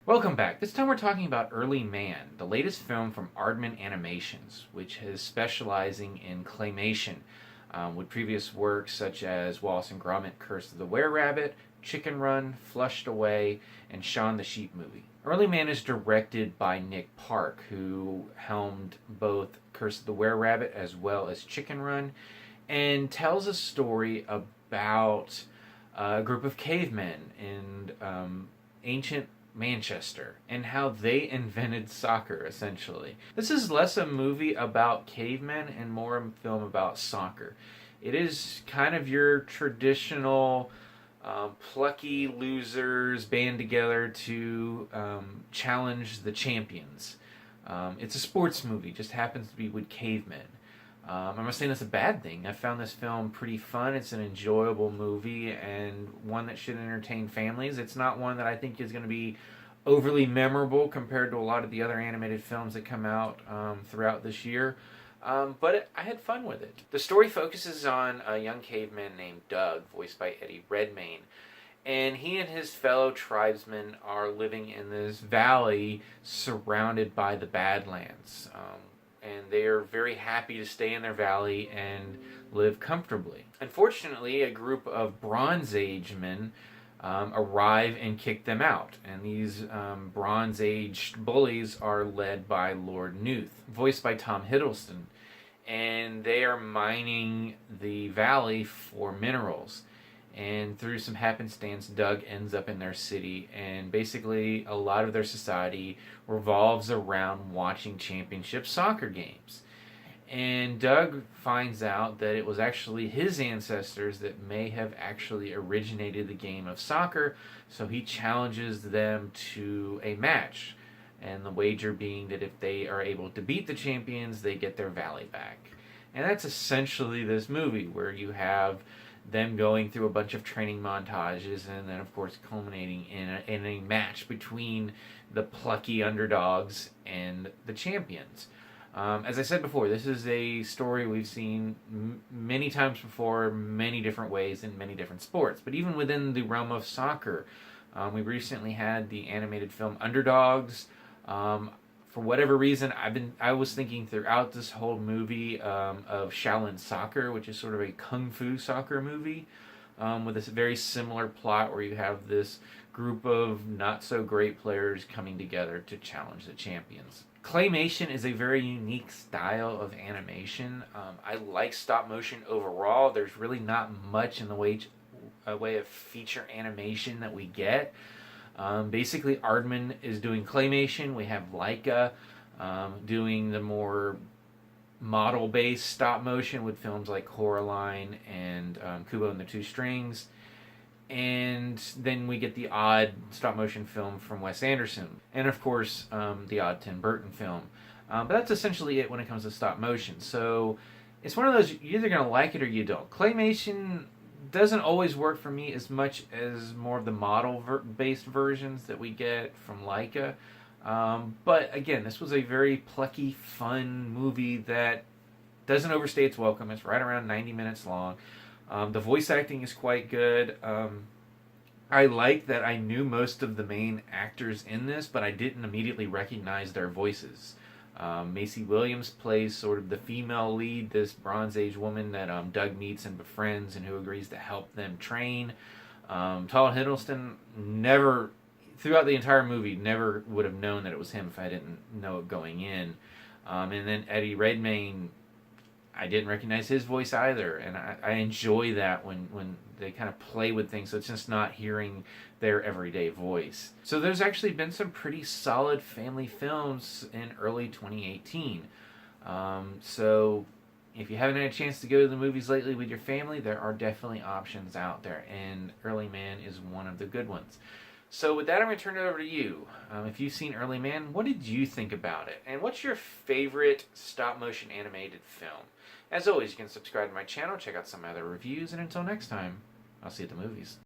Welcome back. This time we're talking about Early Man, the latest film from Aardman Animations, which is specializing in claymation, with previous works such as Wallace and Gromit, Curse of the Were-Rabbit, Chicken Run, Flushed Away, and Shaun the Sheep movie. Early Man is directed by Nick Park, who helmed both Curse of the Were-Rabbit as well as Chicken Run, and tells a story about a group of cavemen in ancient Manchester and how they invented soccer, essentially. This is less a movie about cavemen and more a film about soccer. It is kind of your traditional plucky losers band together to challenge the champions. It's a sports movie, just happens to be with cavemen. I'm not saying that's a bad thing. I found this film pretty fun. It's an enjoyable movie and one that should entertain families. It's not one that I think is going to be overly memorable compared to a lot of the other animated films that come out throughout this year. But I had fun with it. The story focuses on a young caveman named Doug, voiced by Eddie Redmayne. And he and his fellow tribesmen are living in this valley surrounded by the Badlands. And they are very happy to stay in their valley and live comfortably. Unfortunately, a group of Bronze Age men arrive and kick them out. And these Bronze Age bullies are led by Lord Newt, voiced by Tom Hiddleston. And they are mining the valley for minerals. And through some happenstance, Doug ends up in their city, and basically a lot of their society revolves around watching championship soccer games. And Doug finds out that it was actually his ancestors that may have actually originated the game of soccer, so he challenges them to a match. And the wager being that if they are able to beat the champions, they get their valley back. And that's essentially this movie, where you have them going through a bunch of training montages and then, of course, culminating in a match between the plucky underdogs and the champions. As I said before, this is a story we've seen many times before, many different ways in many different sports. But even within the realm of soccer, we recently had the animated film Underdogs. For whatever reason, I was thinking throughout this whole movie of Shaolin Soccer, which is sort of a kung fu soccer movie, with this very similar plot where you have this group of not so great players coming together to challenge the champions. Claymation is a very unique style of animation. I like stop motion overall. There's really not much in the way of feature animation that we get. Basically, Aardman is doing claymation. We have Laika doing the more model-based stop motion with films like Coraline and Kubo and the Two Strings. And then we get the odd stop-motion film from Wes Anderson. And, of course, the odd Tim Burton film. But that's essentially it when it comes to stop motion. So it's one of those, you're either going to like it or you don't. Claymation doesn't always work for me as much as more of the model-based versions that we get from Laika. But again, this was a very plucky, fun movie that doesn't overstay its welcome. It's right around 90 minutes long. The voice acting is quite good. I like that I knew most of the main actors in this, but I didn't immediately recognize their voices. Maisie Williams plays sort of the female lead, this Bronze Age woman that Doug meets and befriends and who agrees to help them train. Tom Hiddleston never, throughout the entire movie, never would have known that it was him if I didn't know it going in. And then Eddie Redmayne, I didn't recognize his voice either, and I enjoy that when they kind of play with things, so it's just not hearing their everyday voice. So there's actually been some pretty solid family films in early 2018. So if you haven't had a chance to go to the movies lately with your family, there are definitely options out there, and Early Man is one of the good ones. So with that, I'm going to turn it over to you. If you've seen Early Man, what did you think about it? And what's your favorite stop-motion animated film? As always, you can subscribe to my channel, check out some other reviews, and until next time, I'll see you at the movies.